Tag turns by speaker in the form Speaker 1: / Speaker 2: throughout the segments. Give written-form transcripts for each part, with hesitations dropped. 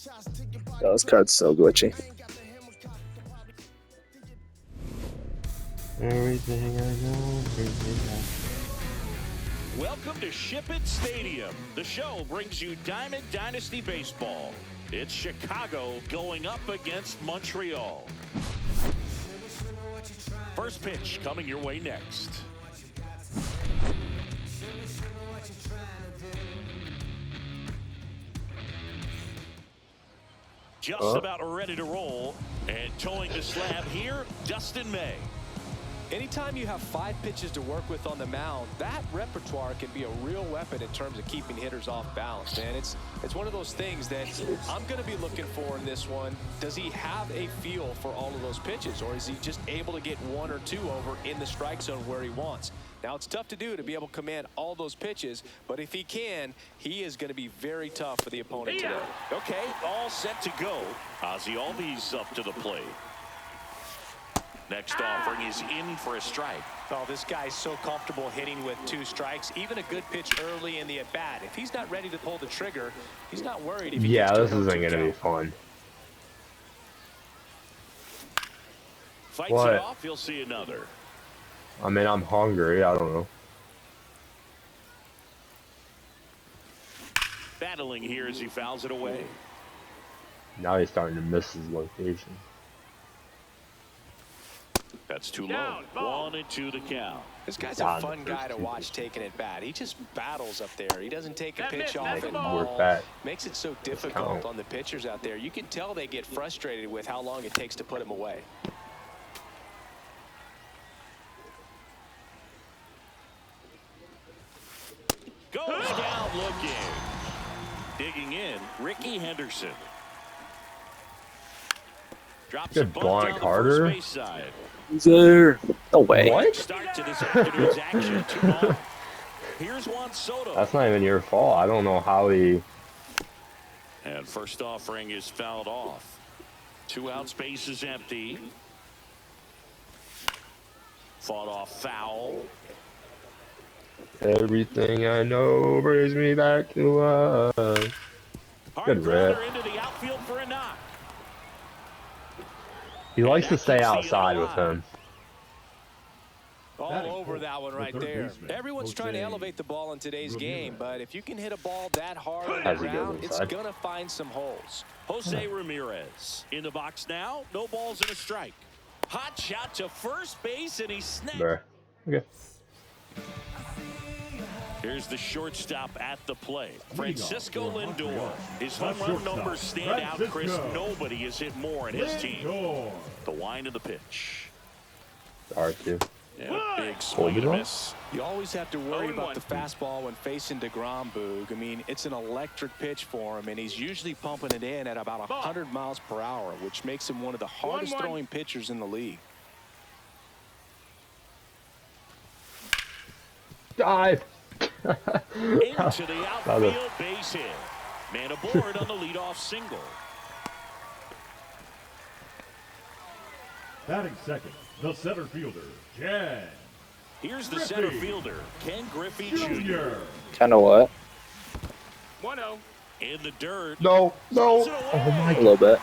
Speaker 1: Oh, this card's so glitchy.
Speaker 2: Everything I know, everything
Speaker 3: Welcome to Ship It Stadium. The show brings you Diamond Dynasty Baseball. It's Chicago going up against Montreal. First pitch coming your way next. Just about ready to roll, and towing the slab here, Dustin May.
Speaker 4: Anytime you have 5 pitches to work with on the mound, that repertoire can be a real weapon in terms of keeping hitters off balance. And it's one of those things that I'm going to be looking for in this one. Does he have a feel for all of those pitches, or is he just able to get 1 or 2 over in the strike zone where he wants? Now, it's tough to do to be able to command all those pitches, but if he can, he is going to be very tough for the opponent today.
Speaker 3: Okay, all set to go. Ozzie Albies up to the plate. Next offering is in for a strike.
Speaker 4: Oh, this guy's so comfortable hitting with 2 strikes. Even a good pitch early in the at-bat. If he's not ready to pull the trigger, he's not worried if he
Speaker 2: yeah,
Speaker 4: gets
Speaker 2: this
Speaker 4: to
Speaker 2: isn't going to be fun.
Speaker 3: Fights
Speaker 2: What?
Speaker 3: it off, you'll see another.
Speaker 2: I mean, I'm hungry. I don't know.
Speaker 3: Battling here as he fouls it away.
Speaker 2: Now he's starting to miss his location.
Speaker 3: That's too low. 1-2 the count.
Speaker 4: This guy's a fun guy to watch taking at bat. He just battles up there. He doesn't take a pitch off at all. Makes it so difficult on the pitchers out there. You can tell they get frustrated with how long it takes to put him away.
Speaker 3: Goes down looking. Digging in, Ricky Henderson. Drops a bunt on the first base side.
Speaker 1: There. No way.
Speaker 2: What?
Speaker 3: Start to this afternoon's action. 2-0. Here's Juan Soto.
Speaker 2: That's not even your fault. I don't know how he...
Speaker 3: And first offering is fouled off. 2 outs, base is empty. Fought off foul.
Speaker 2: Everything I know brings me back to us. Good rip.
Speaker 3: Into the outfield for a knock.
Speaker 2: He likes to stay outside with him.
Speaker 4: All over that one right there. Everyone's trying to elevate the ball in today's game, but if you can hit a ball that hard on the ground, it's going to find some holes.
Speaker 3: Jose Ramirez in the box now. No balls and a strike. Hot shot to first base, and he snapped.
Speaker 2: Okay.
Speaker 3: Here's the shortstop at the plate, Francisco Lindor. His home run numbers stand out, Chris. Nobody has hit more in his team. The wind of the pitch.
Speaker 2: R2.
Speaker 3: Yeah, big swing and a miss.
Speaker 4: You always have to worry about the fastball when facing DeGrom, Boog. I mean, it's an electric pitch for him, and he's usually pumping it in at about 100 miles per hour, which makes him one of the hardest throwing pitchers in the league.
Speaker 2: Dive.
Speaker 3: Into the outfield, base hit. Man aboard on the leadoff single.
Speaker 5: Batting second, the center fielder, Ken.
Speaker 3: Here's the center fielder, Ken Griffey Jr.
Speaker 1: Kind of what?
Speaker 3: 1-0. In the dirt.
Speaker 2: No. Oh my God.
Speaker 1: A little bit.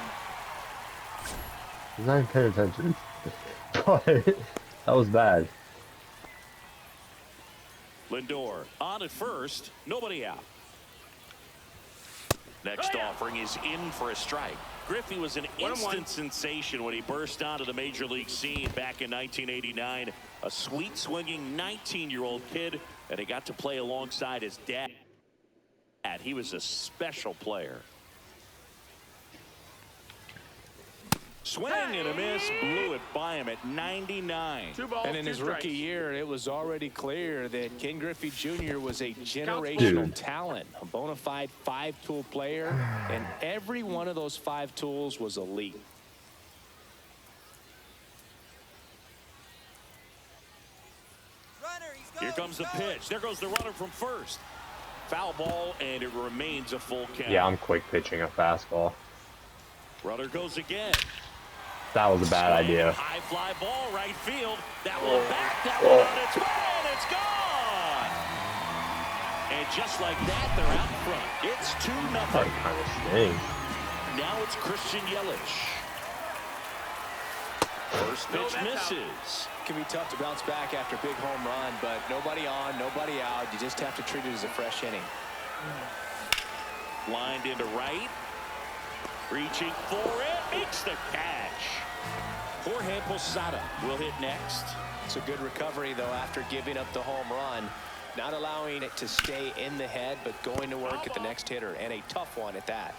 Speaker 2: He's not even paying attention. But that was bad.
Speaker 3: Lindor on at first, nobody out. Next offering is in for a strike. Griffey was an instant sensation when he burst onto the major league scene back in 1989. A sweet swinging 19-year-old kid, and he got to play alongside his dad. He was a special player. Swing and a miss, blew it by him at 99.
Speaker 4: And in his rookie year, it was already clear that Ken Griffey Jr. was a generational talent, a bona fide 5-tool player, and every one of those 5 tools was elite.
Speaker 3: Here comes the pitch. There goes the runner from first. Foul ball, and it remains a full count.
Speaker 2: Yeah, I'm quick pitching a fastball.
Speaker 3: Runner goes again.
Speaker 2: That was a bad idea.
Speaker 3: High fly ball, right field. That one back, that one on its way, and it's gone. And just like that, they're out front. It's 2-0.
Speaker 2: That kind of stinks.
Speaker 3: Now it's Christian Yelich. First pitch misses.
Speaker 4: It can be tough to bounce back after a big home run, but nobody on, nobody out. You just have to treat it as a fresh inning.
Speaker 3: Lined into right. Reaching for it. Makes the catch. Jorge Posada will hit next.
Speaker 4: It's a good recovery, though, after giving up the home run. Not allowing it to stay in the head, but going to work at the next hitter, and a tough one at that.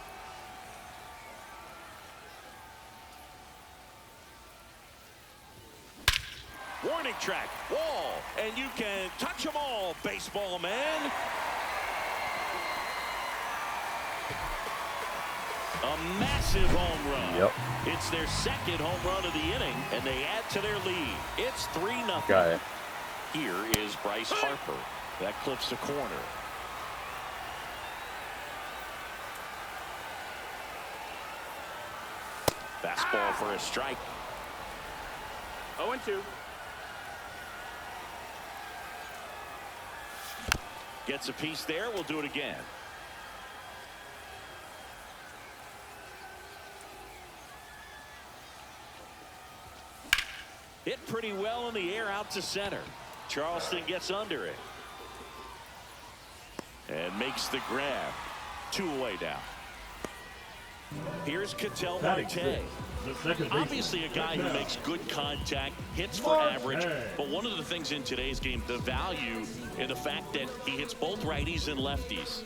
Speaker 3: Warning track, wall, and you can touch them all, baseball man. A massive home run.
Speaker 2: Yep.
Speaker 3: It's their second home run of the inning, and they add to their lead. It's 3-0.
Speaker 2: Got it.
Speaker 3: Here is Bryce Harper. That clips the corner. Fastball for a strike.
Speaker 6: 0-2.
Speaker 3: Gets a piece there. We'll do it again. Hit pretty well in the air out to center. Charleston gets under it. And makes the grab. 2 away now. Here's Ketel Marte.
Speaker 5: The second baseman.
Speaker 3: Obviously a guy who makes good contact, hits for average, but one of the things in today's game, the value in the fact that he hits both righties and lefties.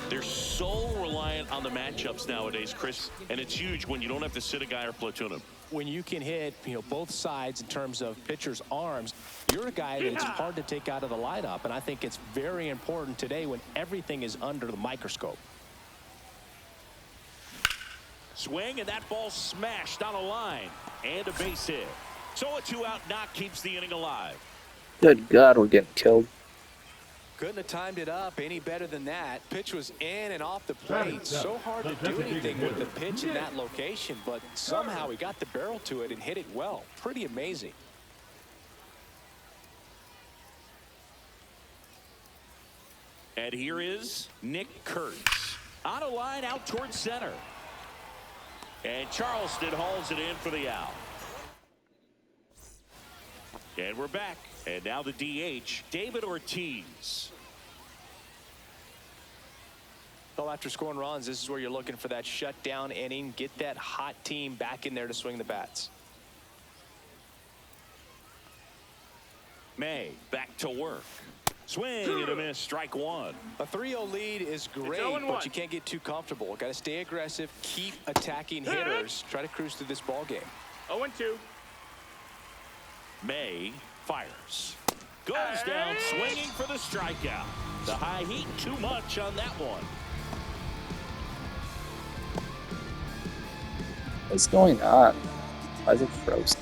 Speaker 3: They're so reliant on the matchups nowadays, Chris, and it's huge when you don't have to sit a guy or platoon him.
Speaker 4: When you can hit, both sides in terms of pitchers' arms, you're a guy that's hard to take out of the lineup, and I think it's very important today when everything is under the microscope.
Speaker 3: Swing, and that ball smashed on a line, and a base hit. So a 2-out knock keeps the inning alive.
Speaker 1: Good God, we're getting killed.
Speaker 4: Couldn't have timed it up any better than that. Pitch was in and off the plate. So hard to do anything with the pitch in that location, but somehow he got the barrel to it and hit it well. Pretty amazing.
Speaker 3: And here is Nick Kurtz. On a line out towards center. And Charleston hauls it in for the out. And we're back. And now the DH, David Ortiz.
Speaker 4: Well, after scoring runs, this is where you're looking for that shutdown inning. Get that hot team back in there to swing the bats.
Speaker 3: May back to work. Swing and a miss, strike one.
Speaker 4: A 3-0 lead is great, but you can't get too comfortable. Got to stay aggressive, keep attacking hitters, try to cruise through this ball game.
Speaker 6: 0-2.
Speaker 3: May fires. Goes down swinging for the strikeout. The high heat too much on that one.
Speaker 1: What's going on? Why is it frozen?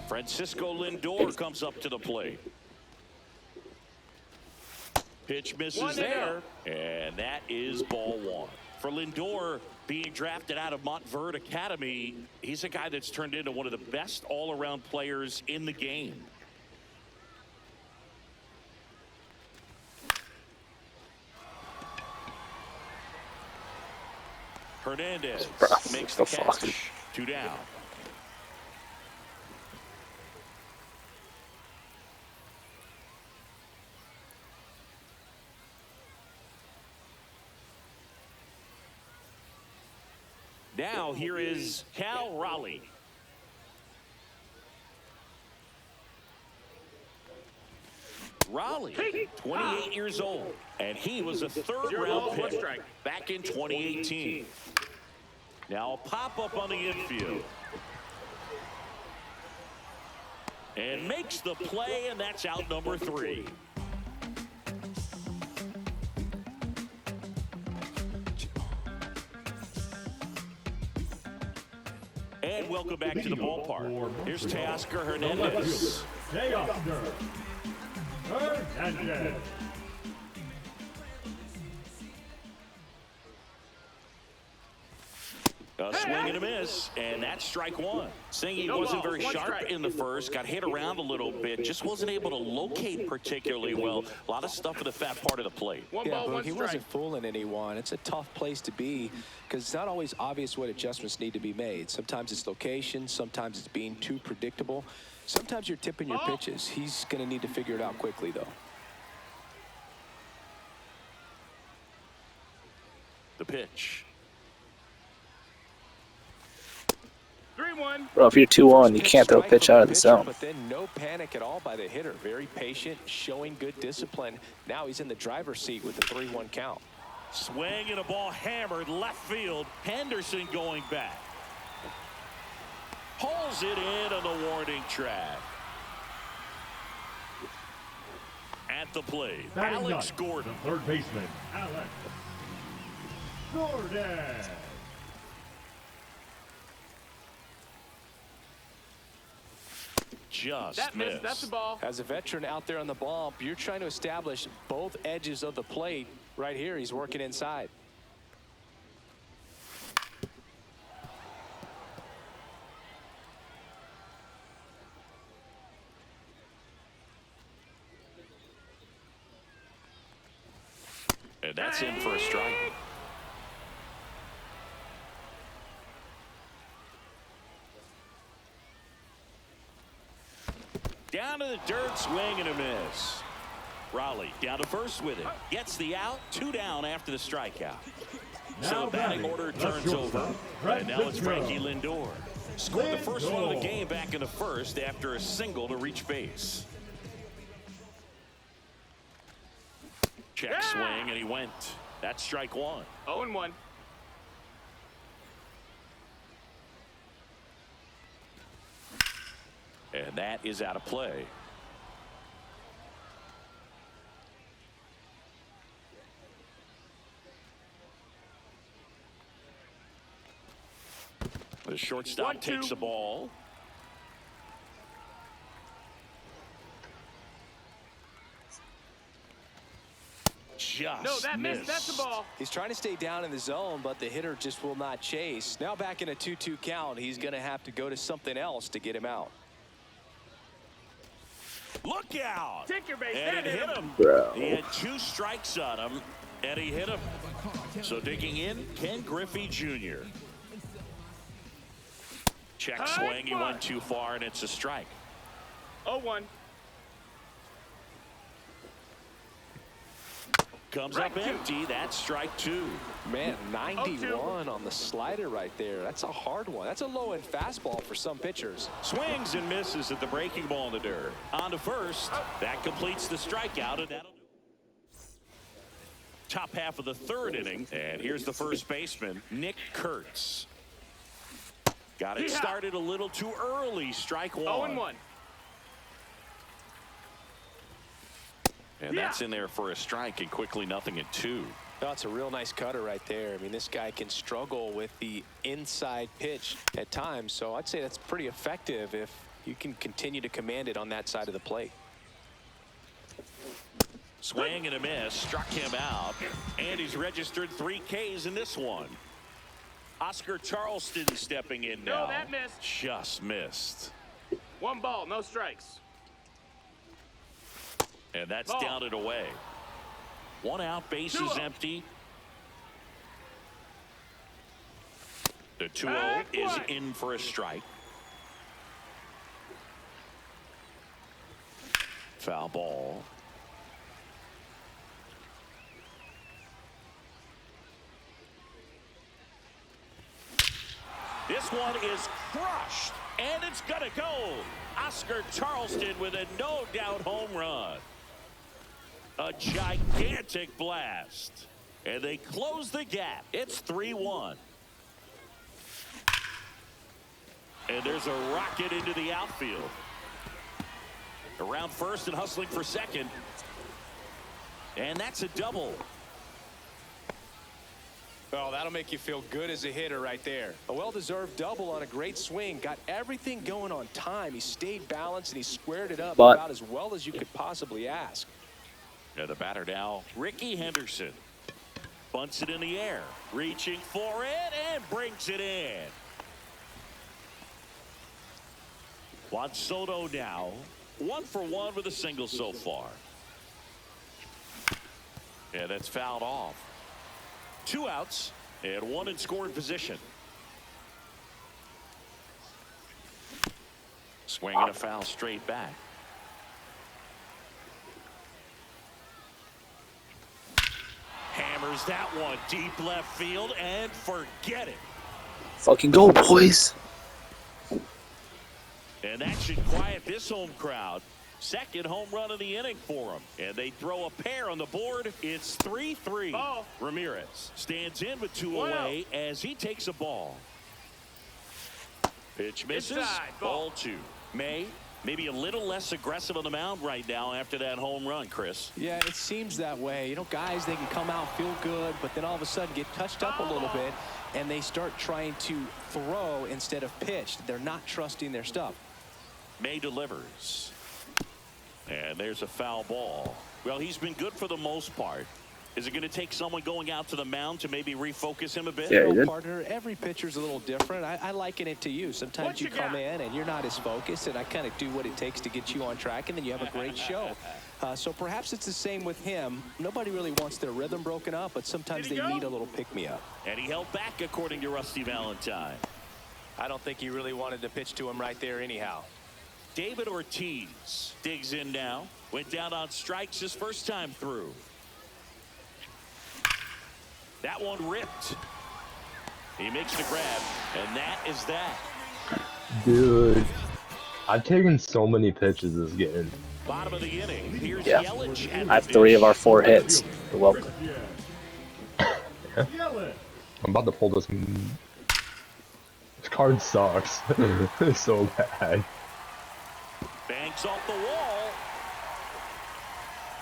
Speaker 3: Francisco Lindor comes up to the plate. Pitch misses there, and that is ball one. For Lindor, being drafted out of Montverde Academy, he's a guy that's turned into one of the best all-around players in the game. Hernandez makes the catch. 2 down. Now here is Cal Raleigh. Raleigh, 28 years old, and he was a third-round pick back in 2018. Now a pop-up on the infield. And makes the play, and that's out number 3. And welcome back to the ballpark. Here's Teoscar Hernandez.
Speaker 5: Teoscar Hernandez.
Speaker 3: A swing and a miss, and that's strike one. Singy wasn't very sharp in the first, got hit around a little bit, just wasn't able to locate particularly well. A lot of stuff in the fat part of the plate.
Speaker 4: Yeah, but he wasn't fooling anyone. It's a tough place to be because it's not always obvious what adjustments need to be made. Sometimes it's location, sometimes it's being too predictable. Sometimes you're tipping your pitches. He's going to need to figure it out quickly, though.
Speaker 3: The pitch.
Speaker 6: 3-1.
Speaker 1: Bro, if you're 2-1, you can't throw a pitch out of the zone.
Speaker 4: But then no panic at all by the hitter. Very patient, showing good discipline. Now he's in the driver's seat with the 3-1 count.
Speaker 3: Swing and a ball hammered left field. Henderson going back. Pulls it in on the warning track. At the plate,
Speaker 5: Batting
Speaker 3: Alex
Speaker 5: ninth,
Speaker 3: Gordon.
Speaker 5: the third baseman, Alex Gordon.
Speaker 3: Just
Speaker 6: That
Speaker 3: missed.
Speaker 6: missed. That's the ball.
Speaker 4: As a veteran out there on the bump, you're trying to establish both edges of the plate. Right here, he's working inside.
Speaker 3: And that's in for a strike. Down to the dirt, swing and a miss. Raleigh down to first with it. Gets the out, 2 down after the strikeout. So the batting order turns over. And now it's Frankie Lindor. Scored the first one of the game back in the first after a single to reach base. Check swing, and he went. That's strike one.
Speaker 6: 0-1.
Speaker 3: And that is out of play. The shortstop
Speaker 6: 1-2.
Speaker 3: takes the ball. Just
Speaker 6: No, that missed.
Speaker 3: missed.
Speaker 6: That's the ball.
Speaker 4: He's trying to stay down in the zone, but the hitter just will not chase. Now back in a 2-2 count, he's going to have to go to something else to get him out.
Speaker 3: Look out!
Speaker 6: Take your base.
Speaker 3: And
Speaker 6: That
Speaker 3: it
Speaker 6: hit
Speaker 3: hit
Speaker 6: him.
Speaker 3: him.
Speaker 1: Bro.
Speaker 3: He had 2 strikes on him, and he hit him. So digging in, Ken Griffey Jr. Check
Speaker 6: High
Speaker 3: swing. He
Speaker 6: fly.
Speaker 3: went too far, and it's a strike.
Speaker 6: 0-1.
Speaker 3: Comes
Speaker 6: Strike
Speaker 3: up
Speaker 6: two.
Speaker 3: empty. That's strike 2.
Speaker 4: Man, 91 on the slider right there. That's a hard one. That's a low-end fastball for some pitchers.
Speaker 3: Swings and misses at the breaking ball in the dirt. On to first. That completes the strikeout, and that'll do. Top half of the third inning, and here's the first baseman, Nick Kurtz. Got it started a little too early. Strike 1.
Speaker 6: 0-1.
Speaker 3: And that's in there for a strike, and quickly 0-2.
Speaker 4: That's a real nice cutter right there. I mean, this guy can struggle with the inside pitch at times, so I'd say that's pretty effective if you can continue to command it on that side of the plate.
Speaker 3: Swing and a miss, struck him out, and he's registered 3 Ks in this one. Oscar Charleston stepping in now.
Speaker 6: No, that missed.
Speaker 3: Just missed.
Speaker 6: 1 ball, no strikes.
Speaker 3: And that's
Speaker 6: Ball.
Speaker 3: down and away. 1 out, base is empty. The 2-0
Speaker 6: Back
Speaker 3: is
Speaker 6: way.
Speaker 3: in for a strike. Foul ball. This one is crushed, and it's gonna go. Oscar Charleston with a no-doubt home run. A gigantic blast, and they close the gap. It's 3-1. And there's a rocket into the outfield. Around first and hustling for second. And that's a double.
Speaker 4: Oh, that'll make you feel good as a hitter right there. A well-deserved double on a great swing. Got everything going on time. He stayed balanced, and he squared it up
Speaker 1: But-
Speaker 4: about as well as you could possibly ask.
Speaker 3: And the batter now, Ricky Henderson. Bunts it in the air. Reaching for it and brings it in. Juan Soto now 1 for 1 with a single so far. And that's fouled off. 2 outs and 1 in scoring position. Swinging a foul straight back. Hammers that one deep left field and forget it.
Speaker 1: Fucking go, boys.
Speaker 3: And that should quiet this home crowd. Second home run of the inning for him. And they throw a pair on the board. It's 3-3.
Speaker 6: Ball.
Speaker 3: Ramirez stands in with 2 away as he takes a ball. Pitch misses.
Speaker 6: Inside,
Speaker 3: Ball 2. Maybe a little less aggressive on the mound right now after that home run, Chris.
Speaker 4: Yeah, it seems that way. You know, guys, they can come out, feel good, but then all of a sudden get touched up a little bit, and they start trying to throw instead of pitch. They're not trusting their stuff.
Speaker 3: May delivers. And there's a foul ball. Well, he's been good for the most part. Is it going to take someone going out to the mound to maybe refocus him a bit?
Speaker 1: Yeah, he did.
Speaker 4: Partner, every pitcher's a little different. I liken it to you. Sometimes
Speaker 6: What
Speaker 4: you
Speaker 6: you
Speaker 4: come
Speaker 6: got?
Speaker 4: in and you're not as focused, and I kind of do what it takes to get you on track, and then you have a great show. So perhaps it's the same with him. Nobody really wants their rhythm broken up, but sometimes
Speaker 6: Did
Speaker 4: they
Speaker 6: he go?
Speaker 4: need a little pick-me-up.
Speaker 3: And he held back, according to Rusty Valentine.
Speaker 4: I don't think he really wanted to pitch to him right there anyhow.
Speaker 3: David Ortiz digs in now. Went down on strikes his first time through. That one ripped. He makes the grab, and that is that.
Speaker 2: Dude, I've taken so many pitches this game.
Speaker 3: Bottom of the inning. Here's
Speaker 1: Yeah.
Speaker 3: Yelich at
Speaker 1: I have
Speaker 3: the
Speaker 1: 3 of
Speaker 3: dish.
Speaker 1: our 4 hits. You're welcome.
Speaker 5: Yelich.
Speaker 2: I'm about to pull this. This card sucks. It's so bad.
Speaker 3: Banks off the wall.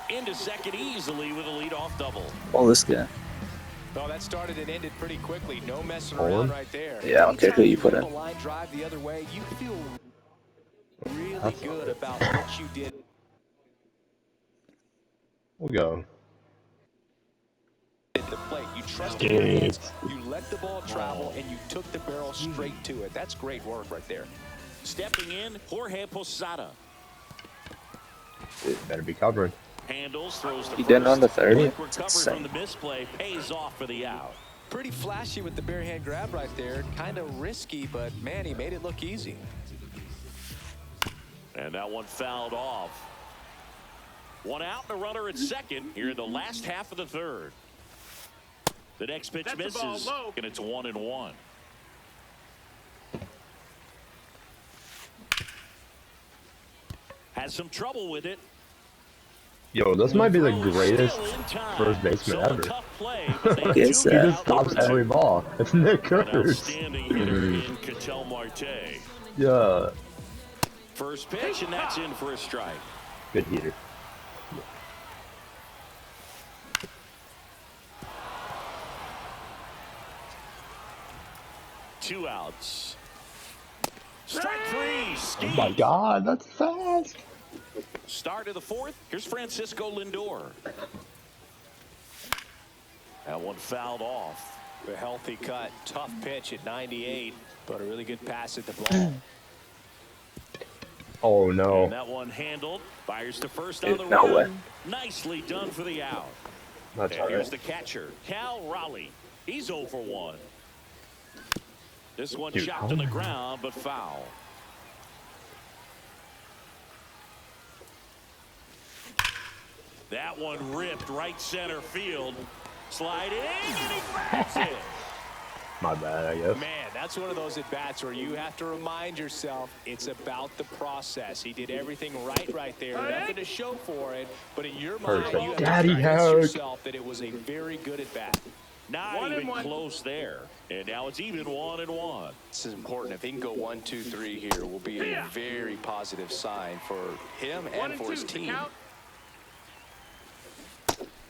Speaker 3: Into second easily with a leadoff double.
Speaker 1: Oh, this guy.
Speaker 4: Oh, that started and ended pretty quickly. No messing
Speaker 2: Hold
Speaker 4: around
Speaker 2: on.
Speaker 4: right there.
Speaker 1: Yeah, I don't care who you put
Speaker 4: Anytime
Speaker 1: in.
Speaker 4: the line drive the other way, you feel really
Speaker 2: That's
Speaker 4: good
Speaker 2: not
Speaker 4: about what you did.
Speaker 2: We'll go.
Speaker 4: At the plate, you trusted your hands, you let the ball travel, and you took the barrel straight to it. That's great work right there.
Speaker 3: Stepping in, Jorge Posada.
Speaker 2: It better be covering.
Speaker 3: Handles, throws the
Speaker 1: He didn't run the 30?
Speaker 3: Quick
Speaker 1: That's
Speaker 3: recovery
Speaker 1: insane.
Speaker 3: from the misplay, pays off for the out.
Speaker 4: Pretty flashy with the bare hand grab right there. Kind of risky, but man, he made it look easy.
Speaker 3: And that one fouled off. 1 out and a runner at second here in the last half of the third. The next pitch
Speaker 6: That's the ball,
Speaker 3: misses,
Speaker 6: low.
Speaker 3: and it's 1-1. Has some trouble with it.
Speaker 2: Yo, this might be the
Speaker 3: Throw is
Speaker 2: greatest
Speaker 3: still in time.
Speaker 2: first baseman
Speaker 3: So a
Speaker 2: ever.
Speaker 3: tough play, but they
Speaker 1: Fuck
Speaker 3: do
Speaker 1: is
Speaker 3: get
Speaker 1: that?
Speaker 2: He just
Speaker 3: out
Speaker 2: stops
Speaker 3: number
Speaker 2: every
Speaker 3: 2.
Speaker 2: ball. It's Nick
Speaker 3: An
Speaker 2: Kurtz.
Speaker 3: outstanding hitter in Ketel Marte.
Speaker 2: Yeah.
Speaker 3: First pitch, and that's in for a strike.
Speaker 2: Good heater.
Speaker 3: Two outs. Strike 3.
Speaker 2: Oh my god, that's fast.
Speaker 3: Start of the fourth. Here's Francisco Lindor. That one fouled off.
Speaker 4: A healthy cut, tough pitch at 98, but a really good pass at the ball.
Speaker 2: Oh
Speaker 3: And
Speaker 2: no.
Speaker 3: that one handled. Fires to first on the
Speaker 1: No
Speaker 3: run.
Speaker 1: way.
Speaker 3: Nicely done for the out.
Speaker 2: That's
Speaker 3: And here's
Speaker 2: alright.
Speaker 3: the catcher, Cal Raleigh. He's 0 for 1. This one
Speaker 2: Dude,
Speaker 3: chopped
Speaker 2: oh
Speaker 3: on the
Speaker 2: my
Speaker 3: ground, but foul. That one ripped right center field. Slide in, and he grabs it.
Speaker 2: My bad, I guess.
Speaker 4: Man, that's one of those at-bats where you have to remind yourself it's about the process. He did everything right there. Nothing to show for it, but in your mind,
Speaker 2: Perfect.
Speaker 4: you have
Speaker 2: Daddy
Speaker 4: to convince
Speaker 2: hug.
Speaker 4: yourself that it was a very good at-bat.
Speaker 3: Not
Speaker 6: 1 and
Speaker 3: even
Speaker 6: 1.
Speaker 3: close there. And now it's even 1-1.
Speaker 4: This is important. If he can go 1, 2, 3 here, will be a very positive sign for him
Speaker 6: 1
Speaker 4: and
Speaker 6: and
Speaker 4: for
Speaker 6: 2.
Speaker 4: his
Speaker 6: The
Speaker 4: team.
Speaker 6: count.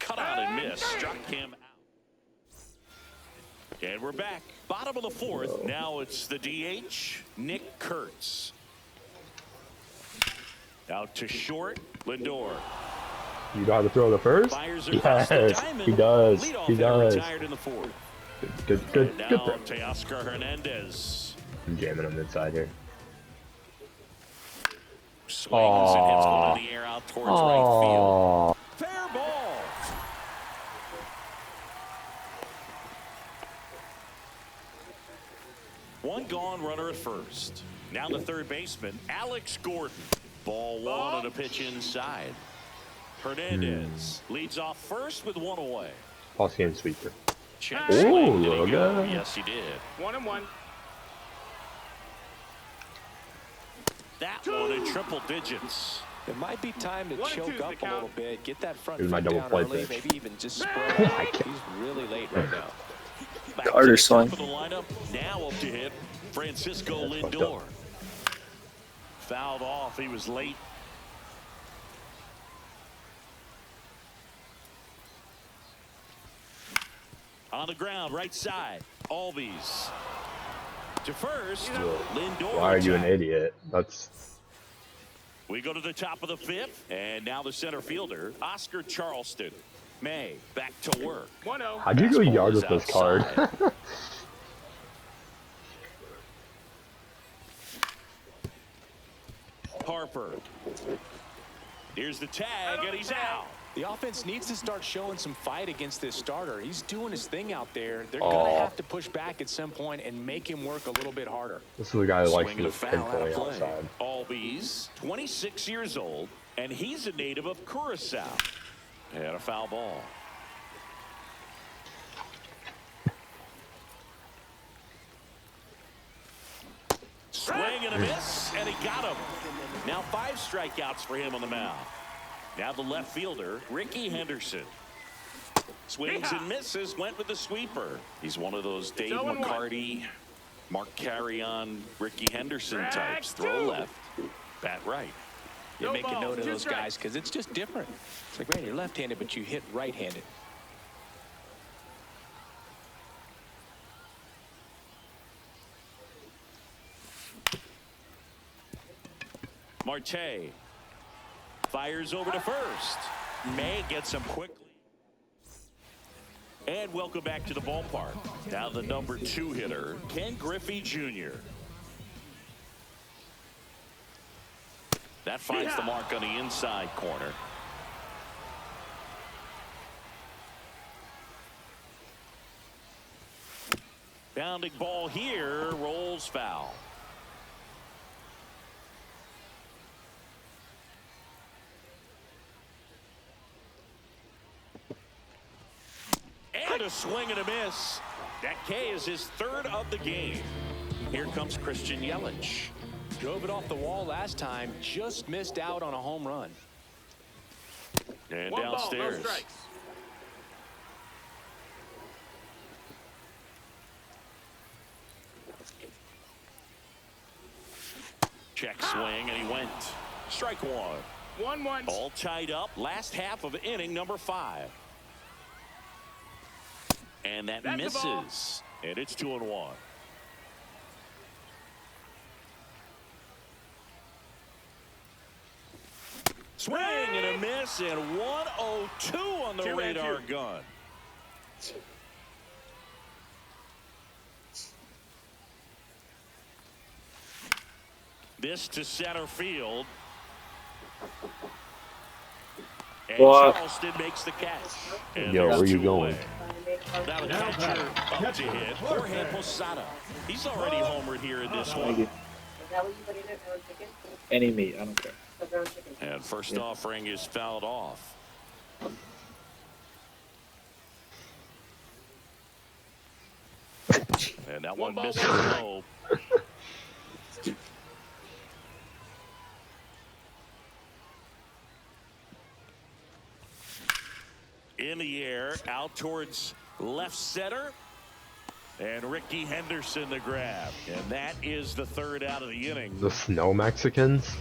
Speaker 3: Cut out and miss. Struck him out. And we're back. Bottom of the fourth. Now it's the DH, Nick Kurtz. Out to short, Lindor.
Speaker 2: You know how to throw the first?
Speaker 3: Fires across the
Speaker 2: Yes,
Speaker 3: diamond.
Speaker 2: he does.
Speaker 3: Leadoff
Speaker 2: He
Speaker 3: hitter
Speaker 2: does.
Speaker 3: retired in the fourth.
Speaker 2: Good
Speaker 3: And now
Speaker 2: throw.
Speaker 3: Teoscar Hernandez
Speaker 2: I'm jamming him inside here.
Speaker 3: swings and hits one in the air out towards right field. Fair ball. One gone, runner at first. Now the third baseman, Alex Gordon. Ball one on a pitch inside. Hernandez leads off first with one away.
Speaker 2: False game sweeper.
Speaker 3: Check
Speaker 2: Ooh,
Speaker 3: swing. Did he go?
Speaker 2: okay.
Speaker 3: Yes, he did.
Speaker 6: 1-1.
Speaker 3: That one in triple digits.
Speaker 4: It might be time to
Speaker 6: 1-2's
Speaker 4: choke
Speaker 6: the
Speaker 4: up a
Speaker 6: count.
Speaker 4: little bit, get that front
Speaker 2: Here's my
Speaker 4: foot
Speaker 2: double
Speaker 4: down
Speaker 2: play
Speaker 4: early,
Speaker 2: pitch.
Speaker 4: maybe even just spread out. He's really late right now.
Speaker 3: Back to
Speaker 1: Carter
Speaker 3: the
Speaker 1: swing.
Speaker 3: top of the lineup. Now up to hit Francisco
Speaker 2: That's fucked
Speaker 3: Lindor.
Speaker 2: up.
Speaker 3: Fouled off. He was late. On the ground, right side. Albies. To first, Lindor.
Speaker 2: Why are you an
Speaker 3: attack.
Speaker 2: idiot? That's
Speaker 3: We go to the top of the fifth, and now the center fielder, Oscar Charleston. May back to work.
Speaker 6: 1-0.
Speaker 2: how'd you go
Speaker 3: Fastball
Speaker 2: yard
Speaker 3: is
Speaker 2: with this card?
Speaker 3: outside. Harper. Here's the tag, and he's out.
Speaker 4: The offense needs to start showing some fight against this starter. He's doing his thing out there. They're going to have to push back at some point and make him work a little bit harder.
Speaker 2: This is the guy who likes
Speaker 3: Swing
Speaker 2: to
Speaker 3: and a
Speaker 2: just
Speaker 3: foul out
Speaker 2: pinpoint
Speaker 3: of play.
Speaker 2: outside.
Speaker 3: Albies, 26 years old, and he's a native of Curacao. And a foul ball. Swing and a miss, and he got him. Now 5 strikeouts for him on the mound. Now the left fielder, Ricky Henderson. Swings and misses, went with the sweeper. He's one of those Dave
Speaker 6: 0-1.
Speaker 3: McCarty, Mark Carrion, Ricky Henderson types. Throw left, bat right.
Speaker 4: You
Speaker 6: No
Speaker 4: make a
Speaker 6: balls,
Speaker 4: note of
Speaker 6: 2
Speaker 4: those guys
Speaker 6: strikes.
Speaker 4: because it's just different. It's like, man, you're left-handed, but you hit right-handed.
Speaker 3: Marte fires over to first. May gets him quickly. And welcome back to the ballpark. Now the number 2 hitter, Ken Griffey Jr. That finds the mark on the inside corner. Bounding ball here, rolls foul. And a swing and a miss. That K is his 3rd of the game. Here comes Christian Yelich.
Speaker 4: Drove it off the wall last time, just missed out on a home run.
Speaker 3: And
Speaker 6: 1 ball, no
Speaker 3: downstairs.
Speaker 6: strikes.
Speaker 3: Check swing, and he went. Strike 1.
Speaker 6: 1-1.
Speaker 3: All tied up. Last half of inning number 5. And that
Speaker 6: That's the ball.
Speaker 3: misses. And it's 2-1. Swing and a miss, and 102 on the
Speaker 6: 2-2.
Speaker 3: radar gun. This to center field. And
Speaker 1: Walk.
Speaker 3: Charleston makes the catch. And
Speaker 2: Yo,
Speaker 3: there's
Speaker 2: where you
Speaker 3: 2
Speaker 2: going?
Speaker 3: away. Now the catcher up to hit, Jorge Posada. He's already homered here in this
Speaker 1: Thank
Speaker 3: one.
Speaker 1: you.
Speaker 7: Is that what you put in it, brown chicken?
Speaker 1: Any meat, I don't care.
Speaker 7: The brown chicken.
Speaker 3: And first offering is fouled off. And that one
Speaker 6: ball,
Speaker 3: misses
Speaker 6: one strike.
Speaker 3: low. In the air, out towards left center. And Ricky Henderson the grab. And that is the 3rd out of the inning.
Speaker 2: The Snow Mexicans?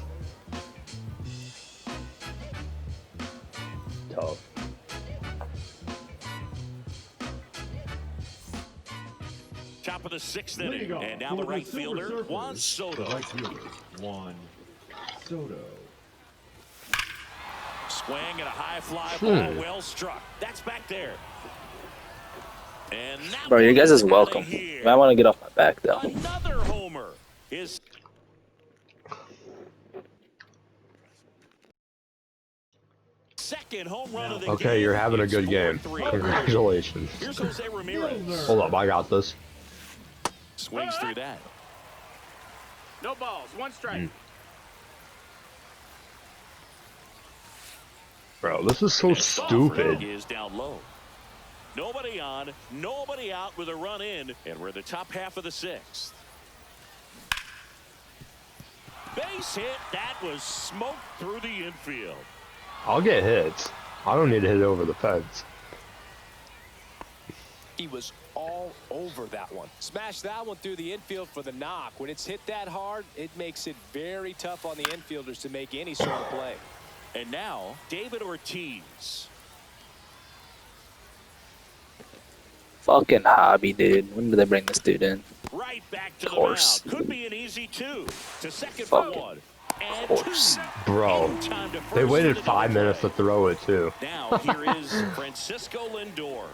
Speaker 2: Tough.
Speaker 3: Top of the 6th
Speaker 5: Leading
Speaker 3: inning.
Speaker 5: off
Speaker 3: And now
Speaker 5: for
Speaker 3: the right
Speaker 5: Silver
Speaker 3: fielder, Juan
Speaker 5: Surfers,
Speaker 3: Soto.
Speaker 5: The right fielder, Juan Soto.
Speaker 3: swing and a high fly ball, well struck. That's back there. And that
Speaker 1: Bro, your
Speaker 3: one
Speaker 1: guys is
Speaker 3: outta
Speaker 1: welcome.
Speaker 3: here.
Speaker 1: I want to get off my back though.
Speaker 3: Another homer. His second home run of the game.
Speaker 2: Okay, you're having a
Speaker 3: It's
Speaker 2: good game.
Speaker 3: 4-3.
Speaker 2: Congratulations.
Speaker 3: Here's Jose Ramirez.
Speaker 2: Hold up, I got this.
Speaker 3: Swings through that.
Speaker 6: No balls. One strike.
Speaker 2: Bro, this is so stupid.
Speaker 3: Is down low. Nobody on, nobody out with a run in, and we're the top half of the sixth. Base hit. That was smoked through the infield.
Speaker 2: I'll get hits. I don't need to hit it over the fence.
Speaker 4: He was all over that one. Smashed that one through the infield for the knock. When it's hit that hard, it makes it very tough on the infielders to make any sort of play.
Speaker 3: And now, David Ortiz.
Speaker 1: Fucking hobby, dude. When did they bring this dude in?
Speaker 3: Right back to the
Speaker 1: Course.
Speaker 3: mound. Could be an easy two. To second
Speaker 1: Fucking
Speaker 3: for one. And
Speaker 1: course.
Speaker 3: two.
Speaker 2: Bro,
Speaker 3: In time to
Speaker 2: they
Speaker 3: first
Speaker 2: waited
Speaker 3: for the
Speaker 2: 5
Speaker 3: double
Speaker 2: minutes to
Speaker 3: play.
Speaker 2: throw it too.
Speaker 3: Now, here is Francisco Lindor.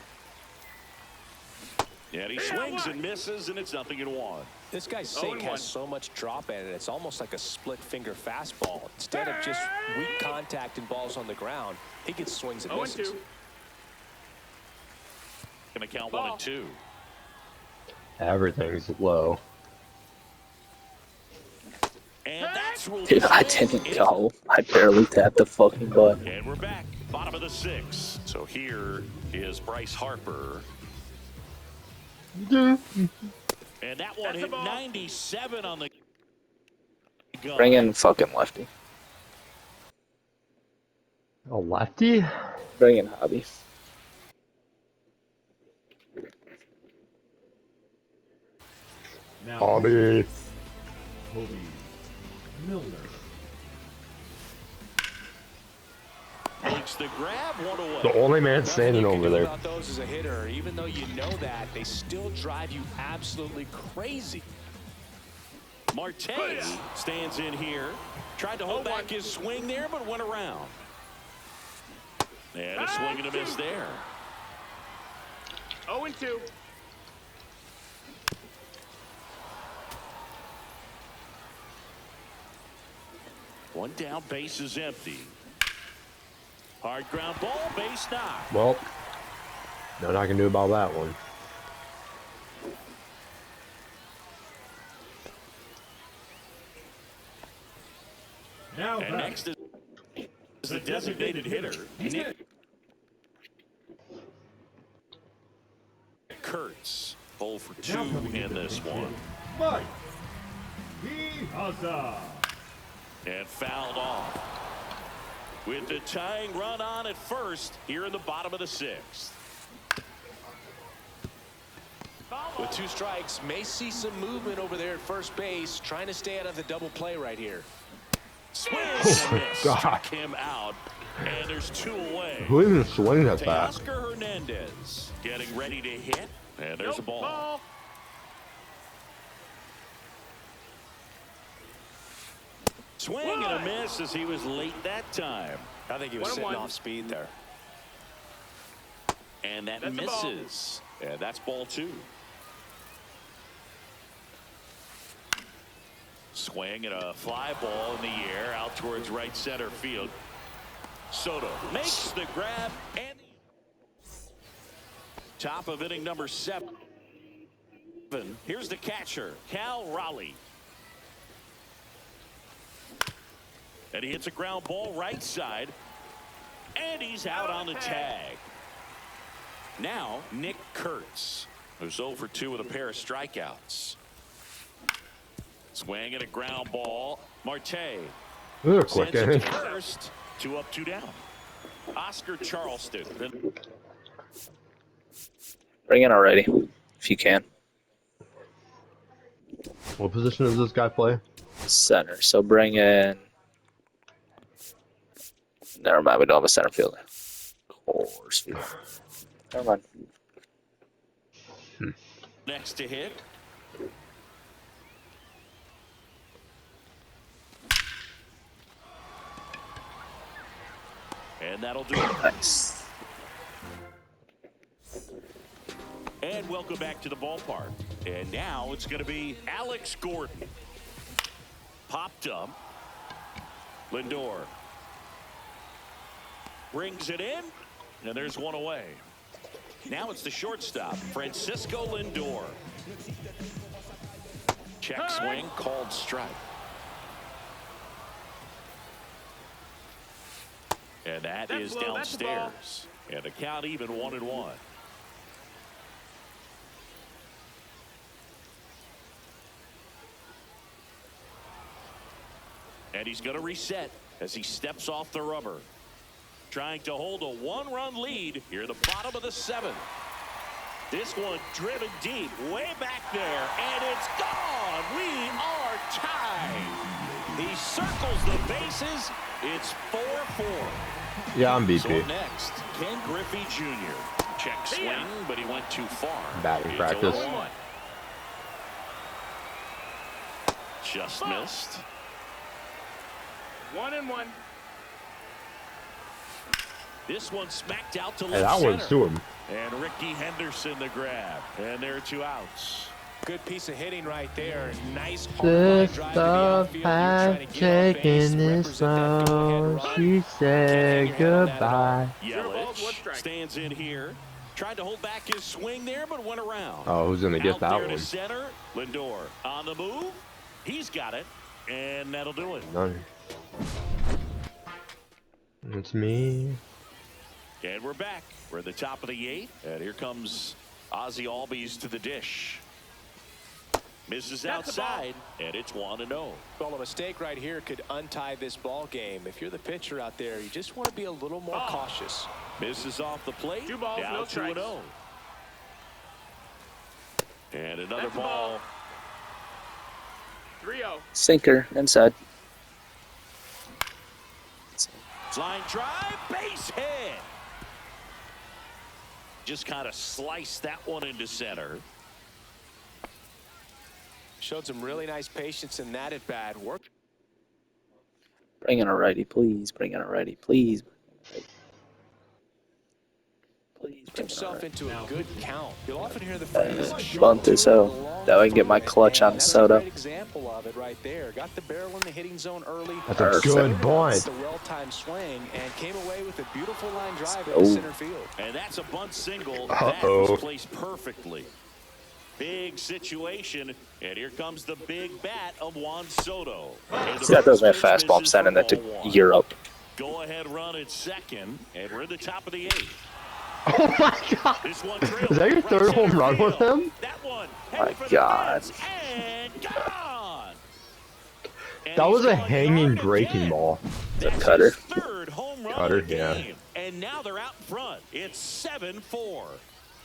Speaker 3: And he swings and misses, and it's 0-1.
Speaker 4: This guy's
Speaker 6: Oh,
Speaker 4: sink
Speaker 6: and
Speaker 4: has
Speaker 6: one.
Speaker 4: so much drop in it. It's almost like a split finger fastball. Instead of just weak contact and balls on the ground, he gets swings and
Speaker 6: 0-2.
Speaker 4: misses.
Speaker 3: Gonna count
Speaker 6: Ball.
Speaker 3: 1-2.
Speaker 2: Everything's low.
Speaker 3: And that's ruled
Speaker 1: Dude,
Speaker 3: a
Speaker 1: I
Speaker 3: swing.
Speaker 1: didn't
Speaker 3: It's-
Speaker 1: go. I barely tapped the fucking button.
Speaker 3: And we're back, bottom of the sixth. So here is Bryce Harper. And that one
Speaker 6: That's a
Speaker 3: hit
Speaker 6: ball.
Speaker 3: 97 on the gun.
Speaker 1: Bring in fucking lefty.
Speaker 2: A lefty?
Speaker 1: Bring in hobby.
Speaker 5: Now,
Speaker 2: Hobby.
Speaker 5: Kobe Milner.
Speaker 3: Makes the grab, one away.
Speaker 2: The only man
Speaker 4: Nothing
Speaker 2: standing
Speaker 4: you can
Speaker 2: over
Speaker 4: do
Speaker 2: there.
Speaker 4: about those as a hitter, even though you know that, they still drive you absolutely crazy.
Speaker 3: Marte stands in here. Tried to hold back his swing there, but went around. And a swing and a miss there.
Speaker 6: 0-2.
Speaker 3: One down, base is empty. Hard ground ball, base knock.
Speaker 2: Well, nothing I can do about that one.
Speaker 5: Now
Speaker 3: And
Speaker 5: back.
Speaker 3: next is the designated hitter, Nick Kurtz. 0 for 2
Speaker 5: Now coming
Speaker 3: in
Speaker 5: into
Speaker 3: this
Speaker 5: the
Speaker 3: one.
Speaker 5: Mike Piazza.
Speaker 3: And fouled off. With the tying run on at first here in the bottom of the sixth.
Speaker 4: With 2 strikes, may see some movement over there at first base, trying to stay out of the double play right here.
Speaker 3: Swing
Speaker 2: Oh
Speaker 3: and
Speaker 2: my
Speaker 3: miss.
Speaker 2: God.
Speaker 3: Struck him out. And there's 2 away.
Speaker 2: Who even swings at that?
Speaker 3: Teoscar Hernandez getting ready to hit. And there's a ball.
Speaker 6: Ball.
Speaker 3: Swing and a miss as he was late that time.
Speaker 4: I think he was
Speaker 6: 1-1.
Speaker 4: sitting off speed there.
Speaker 3: And that
Speaker 6: That's a ball.
Speaker 3: misses. And that's ball 2. Swing and a fly ball in the air out towards right center field. Soto makes the grab and top of inning number 7. Here's the catcher, Cal Raleigh. And he hits a ground ball right side. And he's out on the tag. Now, Nick Kurtz, who's 0 for 2 with a pair of strikeouts. Swing and a ground ball. Marte
Speaker 2: They're quick
Speaker 3: sends it
Speaker 2: inning.
Speaker 3: to first. 2 up, 2 down. Oscar Charleston.
Speaker 1: Bring in already, if you can.
Speaker 2: What position does this guy play?
Speaker 1: Center. So bring in. Never mind. We don't have a center fielder. Course field. Never mind.
Speaker 3: Next to hit. And that'll do it.
Speaker 1: Nice.
Speaker 3: And welcome back to the ballpark. And now it's going to be Alex Gordon. Popped up. Lindor brings it in, and there's one away. Now it's the shortstop, Francisco Lindor. Check swing, called strike. And that is downstairs. And the count even 1-1. And he's going to reset as he steps off the rubber. Trying to hold a one-run lead here at the bottom of the 7th. This one driven deep, way back there, and it's gone. We are tied. He circles the bases. It's 4-4.
Speaker 2: Yeah, I'm BP.
Speaker 3: So next, Ken Griffey Jr. Check swing, but he went too far.
Speaker 2: Batting
Speaker 3: It's
Speaker 2: practice.
Speaker 3: 0-1. Just missed.
Speaker 6: 1-1.
Speaker 3: This one smacked out to
Speaker 2: Hey,
Speaker 3: left
Speaker 2: that
Speaker 3: center.
Speaker 2: one's to him.
Speaker 3: And Ricky Henderson the grab. And there are 2 outs.
Speaker 4: Good piece of hitting right there. Nice hard line drive to the outfield. You're trying to get on base,
Speaker 2: taking this
Speaker 4: represent that go-ahead run.
Speaker 2: she said
Speaker 4: Can't hang your hat on that
Speaker 2: goodbye.
Speaker 6: balls, one
Speaker 3: Yelich
Speaker 6: strike.
Speaker 3: stands in here. Tried to hold back his swing there, but went around.
Speaker 2: Oh, who's gonna get
Speaker 3: Out
Speaker 2: that
Speaker 3: there
Speaker 2: one?
Speaker 3: to center. Lindor on the move. He's got it. And that'll do it.
Speaker 2: None. It's me.
Speaker 3: And we're back. We're at the top of the 8th. And here comes Ozzie Albies to the dish. Misses
Speaker 6: That's a ball.
Speaker 3: outside. And it's 1-0.
Speaker 4: Well, a mistake right here could untie this ball game. If you're the pitcher out there, you just want to be a little more cautious.
Speaker 3: Misses off the plate.
Speaker 6: 2 balls,
Speaker 3: Down
Speaker 6: no
Speaker 3: 2-0. And another
Speaker 6: That's a
Speaker 3: ball.
Speaker 6: ball. 3-0.
Speaker 1: Sinker inside.
Speaker 3: Line drive, base hit. Just kind of sliced that one into center.
Speaker 4: Showed some really nice patience in that at bat. Work.
Speaker 1: Bring in a righty, please. Bring in a righty, please. Please bring in a
Speaker 4: Himself
Speaker 1: righty.
Speaker 4: into a good count. You'll often hear the phrase
Speaker 1: bunt this out. That way I can get my clutch on
Speaker 4: That's
Speaker 1: Soto.
Speaker 4: a great example of it right there. Got the barrel in the hitting zone early.
Speaker 2: That's a
Speaker 1: Perfect.
Speaker 2: good bunt.
Speaker 4: It's a well-timed swing and came away with a beautiful line drive
Speaker 1: Oh.
Speaker 4: into center field.
Speaker 3: And that's a bunt single. That
Speaker 2: Uh-oh.
Speaker 3: was placed perfectly. Big situation. And here comes the big bat of Juan Soto. And the
Speaker 1: See, that does my
Speaker 3: first base
Speaker 1: fastball. I'm
Speaker 3: misses
Speaker 1: sending
Speaker 3: for
Speaker 1: that to
Speaker 3: ball 1.
Speaker 1: Europe.
Speaker 3: Go ahead run at second. And we're at the top of the 8th.
Speaker 2: Oh my god!
Speaker 3: This one trails
Speaker 2: Is that your
Speaker 3: right
Speaker 2: third home
Speaker 3: center
Speaker 2: run with
Speaker 3: field.
Speaker 2: him?
Speaker 3: That one
Speaker 1: My
Speaker 3: headed for the
Speaker 1: God.
Speaker 3: fence and gone. And
Speaker 2: That
Speaker 3: he's
Speaker 2: was a
Speaker 3: going
Speaker 2: hanging
Speaker 3: yard
Speaker 2: breaking
Speaker 3: again.
Speaker 2: ball.
Speaker 1: The
Speaker 3: That's
Speaker 1: cutter.
Speaker 3: his 3rd home run
Speaker 2: Cutter,
Speaker 3: of the
Speaker 2: yeah.
Speaker 3: game. And now they're out in front. It's 7-4.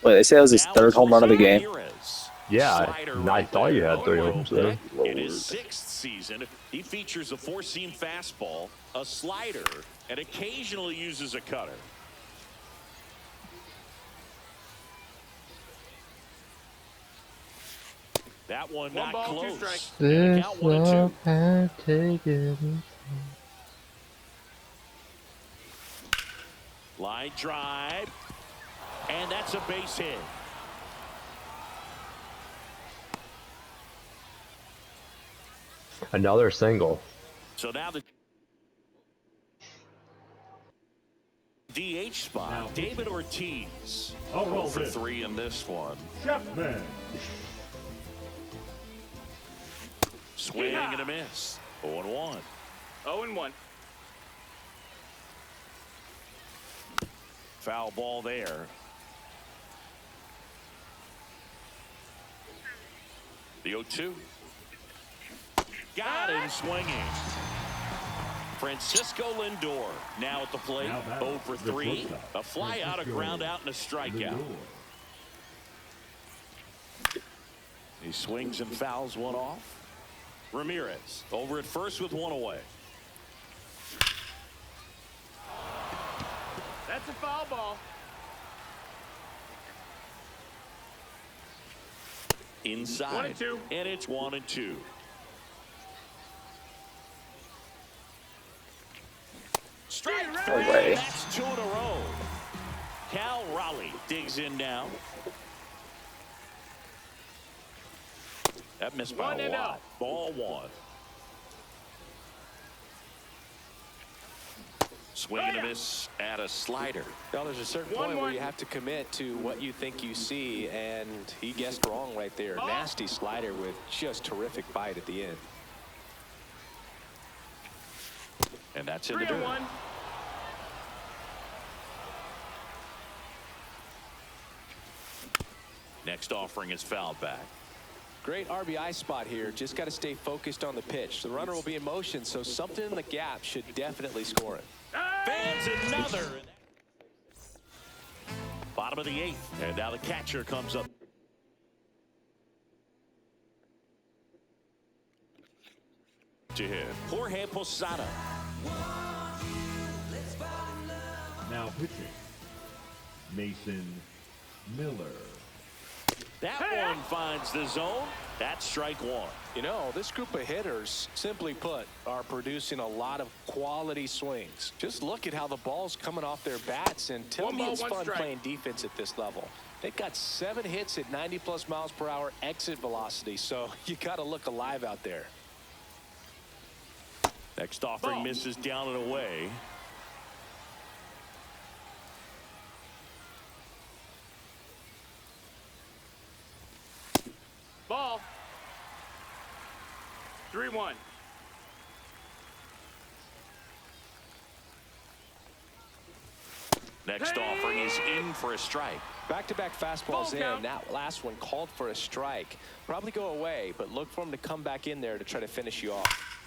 Speaker 1: Wait, they say that was his
Speaker 3: Now
Speaker 1: 3rd
Speaker 3: it's
Speaker 1: home run of the game.
Speaker 3: Ramirez.
Speaker 2: Yeah,
Speaker 3: Slider
Speaker 2: I
Speaker 3: right
Speaker 2: thought you
Speaker 3: there.
Speaker 2: had 3 homes there.
Speaker 3: In his 6th season, he features a 4-seam fastball, a slider, and occasionally uses a cutter. That one not
Speaker 6: ball, 2
Speaker 3: close.
Speaker 6: strikes.
Speaker 3: And
Speaker 2: This
Speaker 3: count 1-2.
Speaker 2: love has taken.
Speaker 3: Line drive, and that's a base hit.
Speaker 2: Another single.
Speaker 3: So now the DH spot, David Ortiz.
Speaker 5: I'll roll
Speaker 3: For
Speaker 5: this.
Speaker 3: 3 in this one.
Speaker 5: Chapman.
Speaker 3: Swing
Speaker 6: Yeehaw.
Speaker 3: and a miss. 0-1.
Speaker 6: 0-1.
Speaker 3: Foul ball there. The 0-2. Got him swinging. Francisco Lindor now at the plate.
Speaker 5: Now back,
Speaker 3: 0 for
Speaker 5: the
Speaker 3: 3.
Speaker 5: shortstop,
Speaker 3: A fly out, a
Speaker 5: Francisco
Speaker 3: ground out, and a strikeout.
Speaker 5: Lindor.
Speaker 3: He swings and fouls one off. Ramirez over at first with 1 away.
Speaker 6: That's a foul ball.
Speaker 3: Inside.
Speaker 6: 1-2.
Speaker 3: And it's 1-2. Strike
Speaker 6: No
Speaker 3: three.
Speaker 1: way.
Speaker 3: That's Swings in now. That missed by a lot. Ball 1. Swing and a miss at a slider.
Speaker 4: Well, there's a certain point where you have to commit to what you think you see, and he guessed wrong right there. Nasty slider with just terrific bite at the end.
Speaker 3: And that's in the dirt.
Speaker 6: 3-1.
Speaker 3: Next offering is fouled back.
Speaker 4: Great RBI spot here. Just got to stay focused on the pitch. The runner will be in motion, so something in the gap should definitely score it.
Speaker 3: Fans another. Bottom of the 8th. And now the catcher comes up. To hit. Jorge Posada.
Speaker 5: Now pitching. Mason Miller.
Speaker 3: That one finds the zone. That's strike 1.
Speaker 4: You know, this group of hitters, simply put, are producing a lot of quality swings. Just look at how the ball's coming off their bats, and tell me it's fun playing defense at this level. They've got 7 hits at 90+ miles per hour exit velocity, so you got to look alive out there.
Speaker 3: Next offering misses down and away.
Speaker 6: Ball. 3-1.
Speaker 3: Next offering is in for a strike.
Speaker 4: Back-to-back fastballs in.
Speaker 6: Count.
Speaker 4: That last one called for a strike. Probably go away, but look for him to come back in there to try to finish you off.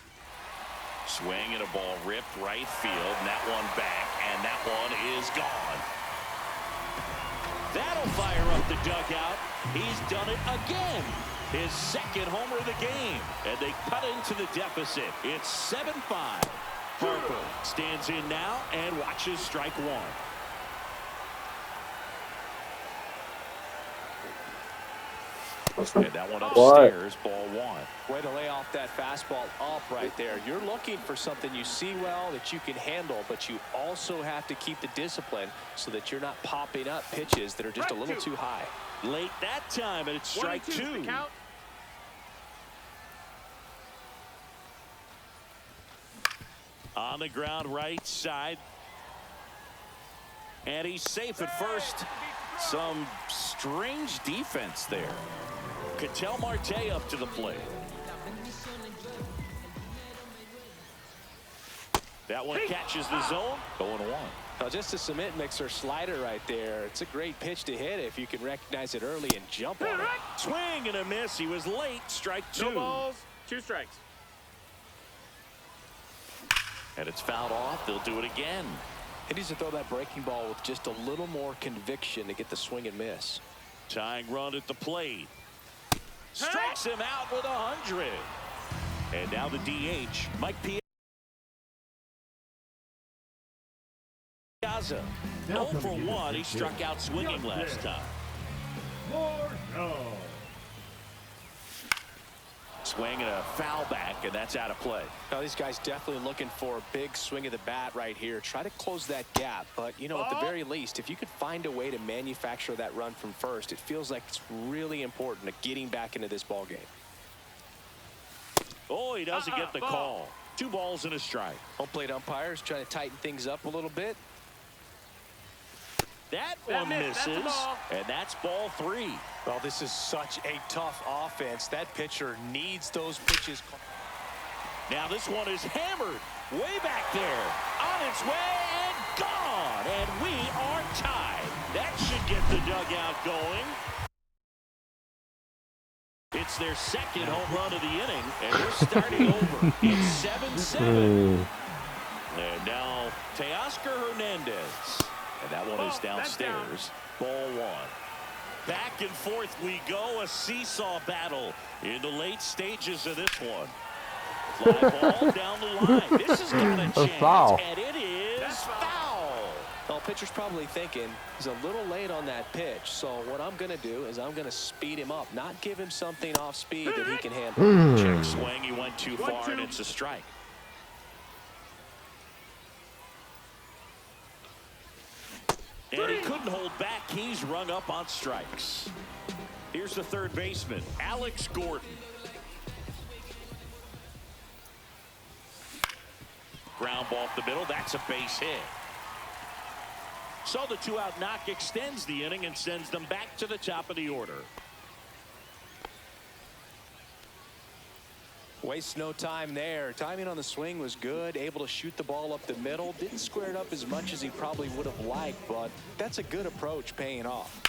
Speaker 3: Swing and a ball ripped right field, and that one back, and that one is gone. That'll fire up the dugout. He's done it again. His second homer of the game, and they cut into the deficit. It's 7-5. Harper stands in now and watches strike 1. And that one upstairs, ball 1.
Speaker 4: Way to lay off that fastball up right there. You're looking for something you see well that you can handle, but you also have to keep the discipline so that you're not popping up pitches that are just a little too high.
Speaker 3: Late that time, and it's strike 2. On the ground right side. And he's safe at first. Some strange defense there. Ketel Marte up to the plate. That one catches the zone. 0-1.
Speaker 4: Now just a cement mixer slider right there. It's a great pitch to hit if you can recognize it early and jump on it.
Speaker 3: Swing and a miss. He was late. Strike 2.
Speaker 6: 2 balls, 2 strikes.
Speaker 3: And it's fouled off. They'll do it again.
Speaker 4: He needs to throw that breaking ball with just a little more conviction to get the swing and miss.
Speaker 3: Tying run at the plate. Strikes him out with 100. And now the DH, Mike Piazza. 0 for 1. He struck out swinging last time.
Speaker 5: No.
Speaker 3: Swing and a foul back, and that's out of play.
Speaker 4: Now these guys definitely looking for a big swing of the bat right here. Try to close that gap, but you know, at the very least, if you could find a way to manufacture that run from first, it feels like it's really important to getting back into this ball game.
Speaker 3: Oh, he doesn't get the call. 2 balls and a strike.
Speaker 4: Home plate umpires trying to tighten things up a little bit.
Speaker 3: That one misses, and that's ball 3.
Speaker 4: Well, this is such a tough offense. That pitcher needs those pitches.
Speaker 3: Now this one is hammered way back there, on its way and gone, and we are tied. That should get the dugout going. It's their second home run of the inning, and we're starting over. It's 7-7. And now Teoscar Hernandez. And that one is downstairs. Ball 1. Back and forth we go. A seesaw battle in the late stages of this one. Fly ball down the line. This has got a chance.
Speaker 2: Foul.
Speaker 3: And it is foul.
Speaker 4: Well, pitcher's probably thinking he's a little late on that pitch. So what I'm going to do is I'm going to speed him up. Not give him something off speed that he can handle.
Speaker 3: Check swing. He went too far, and it's a strike. And he couldn't hold back. He's He's rung up on strikes. Here's the third baseman, Alex Gordon. Ground ball up the middle. That's a base hit. So the 2-out knock extends the inning and sends them back to the top of the order.
Speaker 4: Waste no time there. Timing on the swing was good. Able to shoot the ball up the middle. Didn't square it up as much as he probably would have liked, but that's a good approach paying off.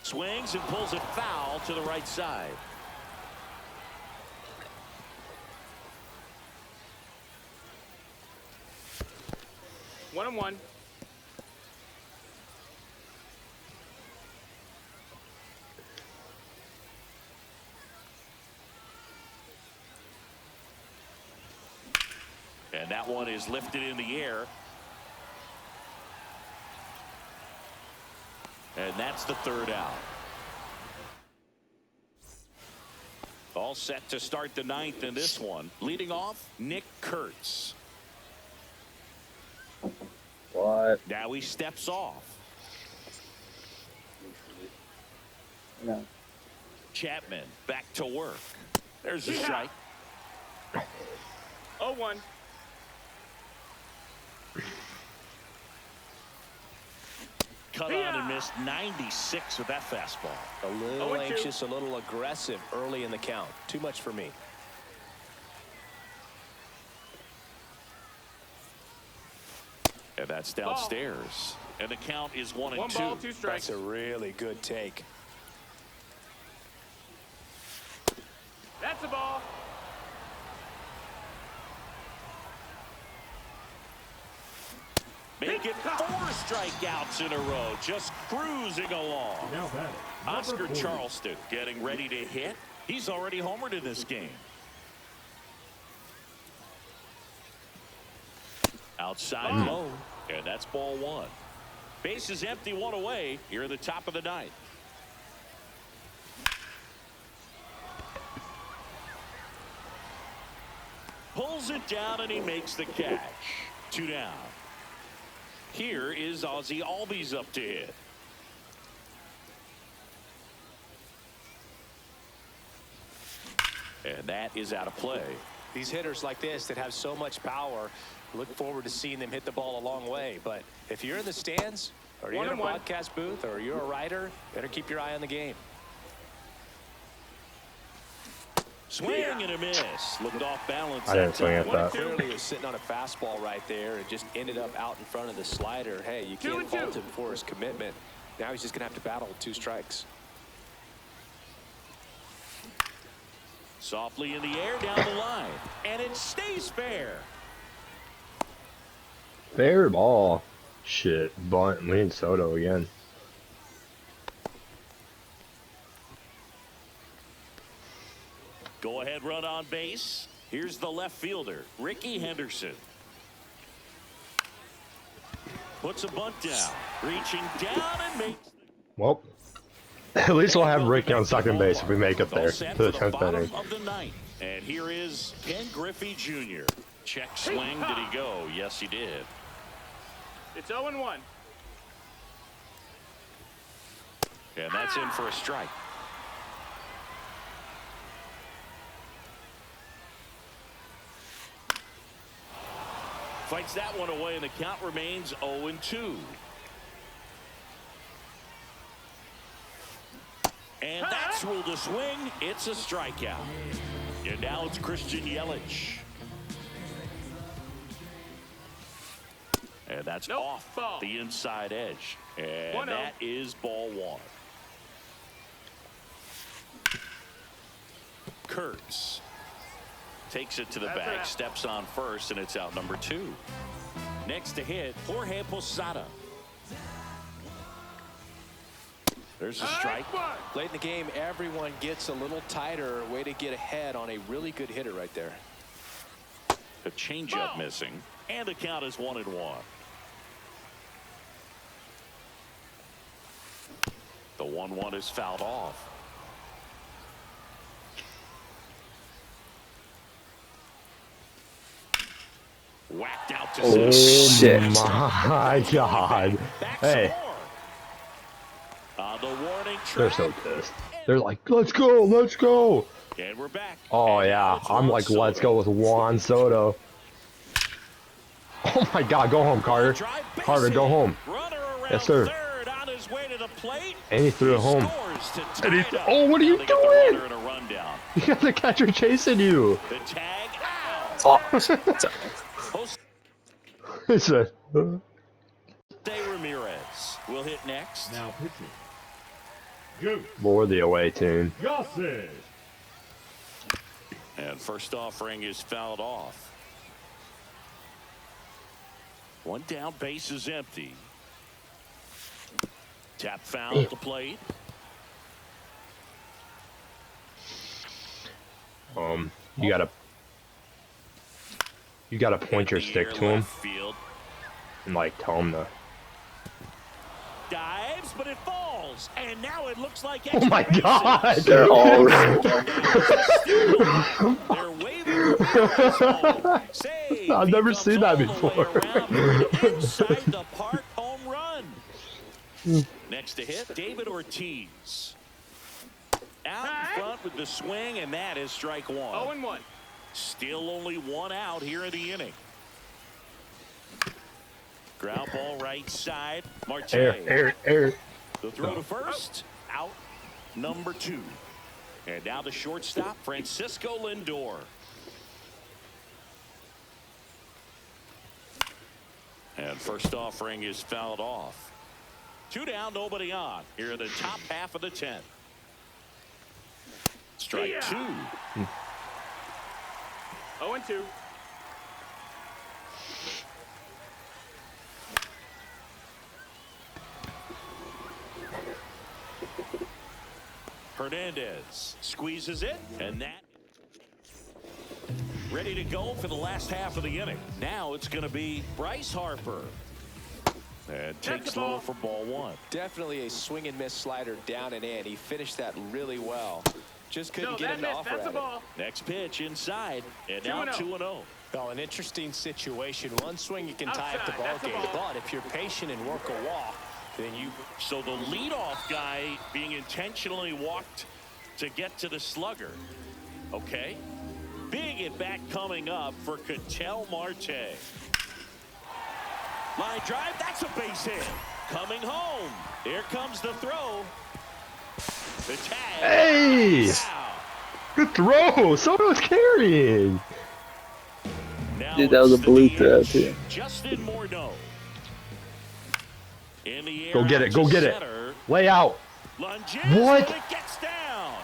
Speaker 3: Swings and pulls it foul to the right side.
Speaker 6: One and one.
Speaker 3: And that one is lifted in the air. And that's the third out. All set to start the ninth in this one. Leading off, Nick Kurtz.
Speaker 1: What?
Speaker 3: Now he steps off.
Speaker 7: No.
Speaker 3: Chapman back to work. There's a strike.
Speaker 6: 0-1.
Speaker 3: Cut on and missed 96 with that fastball.
Speaker 4: A little
Speaker 6: 0-2.
Speaker 4: anxious, a little aggressive early in the count. Too much for me.
Speaker 3: And that's downstairs. And the count is 1-2.
Speaker 6: 1 ball, 2 strikes.
Speaker 4: That's a really good take.
Speaker 6: That's a ball.
Speaker 3: Make it 4 strikeouts in a row. Just cruising along.
Speaker 5: Now batting.
Speaker 3: Oscar
Speaker 5: number 40.
Speaker 3: Charleston getting ready to hit. He's already homered in this game. Outside low. And that's ball 1. Base is empty, 1 away here in the top of the ninth. Pulls it down and he makes the catch. 2 down. Here is Ozzie Albies up to hit. And that is out of play.
Speaker 4: These hitters like this that have so much power, look forward to seeing them hit the ball a long way. But if you're in the stands or you're in a
Speaker 6: 1-1.
Speaker 4: broadcast booth or you're a writer, better keep your eye on the game.
Speaker 3: Swing and a miss. Looked off balance.
Speaker 2: I didn't swing at that.
Speaker 4: Clearly was sitting on a fastball right there and just ended up out in front of the slider. Hey, you can't
Speaker 6: 2-2.
Speaker 4: fault him for his commitment. Now he's just going to have to battle with 2 strikes.
Speaker 3: Softly in the air down the line. And it stays fair.
Speaker 2: Fair ball. Shit. Bunt. Lean Soto again.
Speaker 3: Go ahead run on base. Here's the left fielder, Ricky Henderson. Puts a bunt down. Reaching down and makes.
Speaker 2: Well, at least we'll have Ricky on second base if we make it
Speaker 3: All
Speaker 2: there
Speaker 3: set
Speaker 2: to the
Speaker 3: for the
Speaker 2: 10th
Speaker 3: bottom
Speaker 2: inning.
Speaker 3: of the ninth. And here is Ken Griffey Jr. Check swing. Did he go? Yes, he did.
Speaker 6: It's 0-1.
Speaker 3: And that's in for a strike. Fights that one away, and the count remains 0-2. And that's ruled a swing. It's a strikeout. And now it's Christian Yelich. And that's off
Speaker 6: ball.
Speaker 3: the inside edge. And
Speaker 6: 1-0.
Speaker 3: that is ball 1. Kurtz takes it to the
Speaker 6: That's
Speaker 3: bag,
Speaker 6: it.
Speaker 3: steps on first, and it's out number 2. Next to hit, Jorge Posada. There's a strike.
Speaker 4: Late in the game, everyone gets a little tighter. Way to get ahead on a really good hitter right there.
Speaker 3: The changeup missing, and the count is 1-1. The 1-1 is fouled off. Whacked out to
Speaker 2: Oh
Speaker 3: center.
Speaker 2: my God.
Speaker 3: Back
Speaker 2: Hey.
Speaker 3: some more. On
Speaker 2: They're so pissed. They're like, let's go, let's go.
Speaker 3: And we're back.
Speaker 2: Oh
Speaker 3: And now
Speaker 2: yeah,
Speaker 3: it's
Speaker 2: I'm
Speaker 3: Juan
Speaker 2: like, let's
Speaker 3: Soto.
Speaker 2: go with Juan Soto. Oh my God, go home, Carter.
Speaker 3: Drive base
Speaker 2: Carter, go
Speaker 3: hit.
Speaker 2: him.
Speaker 3: Runner around
Speaker 2: Yes, sir.
Speaker 3: third on his way to the plate.
Speaker 2: And he threw it home.
Speaker 3: Scores to tie
Speaker 2: And he
Speaker 3: it up.
Speaker 2: oh, what are you
Speaker 3: Now they get the
Speaker 2: doing?
Speaker 3: runner and a rundown.
Speaker 2: You got the catcher chasing you.
Speaker 3: The tag out.
Speaker 1: Oh, it's a-
Speaker 3: Jose
Speaker 2: He said,
Speaker 3: Ramirez will hit next.
Speaker 5: Now pitching. Goose
Speaker 2: more the away team.
Speaker 5: Gossett.
Speaker 3: And first offering is fouled off. One down, base is empty. Tap foul at the plate.
Speaker 2: You gotta point your stick to him
Speaker 3: Left field.
Speaker 2: and like tell him to.
Speaker 3: Dives, but it falls. And now it looks like
Speaker 2: Oh my
Speaker 3: extra
Speaker 2: God!
Speaker 3: bases.
Speaker 1: they're all.
Speaker 3: They're waving the save.
Speaker 2: I've never
Speaker 3: He
Speaker 2: seen
Speaker 3: comes
Speaker 2: that
Speaker 3: all the way
Speaker 2: before.
Speaker 3: around for an inside the park home run. Next to hit, David Ortiz. Out in front with the swing, and that is strike one.
Speaker 6: 0-1.
Speaker 3: Still only one out here in the inning. Ground ball right side. Marte.
Speaker 2: Air.
Speaker 3: The throw to first. Out number 2. And now the shortstop, Francisco Lindor. And first offering is fouled off. 2 down, nobody on. Here in the top half of the 10th. Strike 2.
Speaker 6: 0-2.
Speaker 3: Hernandez squeezes it, and that ready to go for the last half of the inning. Now it's going to be Bryce Harper. And takes low for ball 1.
Speaker 4: Definitely a swing and miss slider down and in. He finished that really well. Just couldn't
Speaker 6: No,
Speaker 4: get
Speaker 6: that
Speaker 4: him to
Speaker 6: missed.
Speaker 4: offer
Speaker 6: That's a
Speaker 4: at it.
Speaker 6: ball.
Speaker 3: Next pitch inside, and now
Speaker 6: 2-0.
Speaker 3: 2-0.
Speaker 8: Well, an interesting situation. One swing you can tie up the
Speaker 6: Outside,
Speaker 8: ball
Speaker 6: that's a
Speaker 8: game,
Speaker 6: ball.
Speaker 8: but if you're patient and work a walk, then you.
Speaker 3: So the leadoff guy being intentionally walked to get to the slugger. Okay. Big at bat coming up for Ketel Marte. Line drive, that's a base hit. Coming home. Here comes the throw. The tag.
Speaker 2: Hey!
Speaker 3: Wow.
Speaker 2: Good throw. Soto's carrying.
Speaker 3: Now
Speaker 7: Dude, that was
Speaker 3: it's
Speaker 7: a blue
Speaker 3: the
Speaker 7: throw,
Speaker 3: DH,
Speaker 7: too.
Speaker 3: Justin Morneau. In the air,
Speaker 2: Go get it.
Speaker 3: out
Speaker 2: Go
Speaker 3: to
Speaker 2: get it.
Speaker 3: center.
Speaker 2: Lay out.
Speaker 3: Lunges,
Speaker 2: What?
Speaker 3: but it gets down.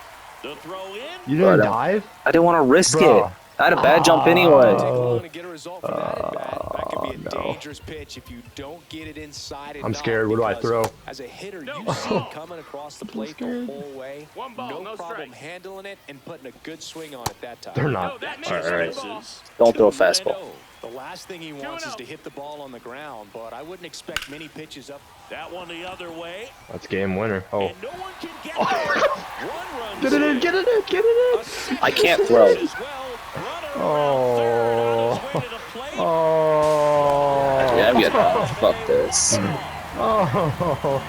Speaker 3: The throw in.
Speaker 2: You didn't
Speaker 7: Bro,
Speaker 2: dive?
Speaker 1: I didn't want to risk
Speaker 2: Bro.
Speaker 1: it. I had a bad jump anyway.
Speaker 4: Take long to get a result from that at bat. That could be a
Speaker 2: no.
Speaker 4: dangerous pitch if you don't get it inside.
Speaker 2: I'm scared. What do I throw?
Speaker 4: As a hitter,
Speaker 6: No
Speaker 4: you see
Speaker 6: ball.
Speaker 4: it coming across the plate the whole way.
Speaker 6: 1 ball,
Speaker 4: no
Speaker 6: no
Speaker 4: problem
Speaker 6: strike.
Speaker 4: handling it and putting a good swing on it that time.
Speaker 2: They're
Speaker 6: No,
Speaker 2: not.
Speaker 6: that missed.
Speaker 1: All right.
Speaker 6: Ball.
Speaker 1: Don't throw a
Speaker 3: 2-0.
Speaker 1: fastball.
Speaker 8: The last thing he wants is
Speaker 6: 2-0.
Speaker 8: to hit the ball on the ground, but I wouldn't expect many pitches up.
Speaker 3: That one the other way.
Speaker 2: That's game winner. Oh.
Speaker 3: And no one can get there. One run.
Speaker 2: Get it in. Get it in. Get it in.
Speaker 1: I can't throw.
Speaker 3: As well. Runner around third on his way to the plate.
Speaker 2: Oh.
Speaker 1: Yeah, I'm getting off. Fuck this.
Speaker 2: Oh.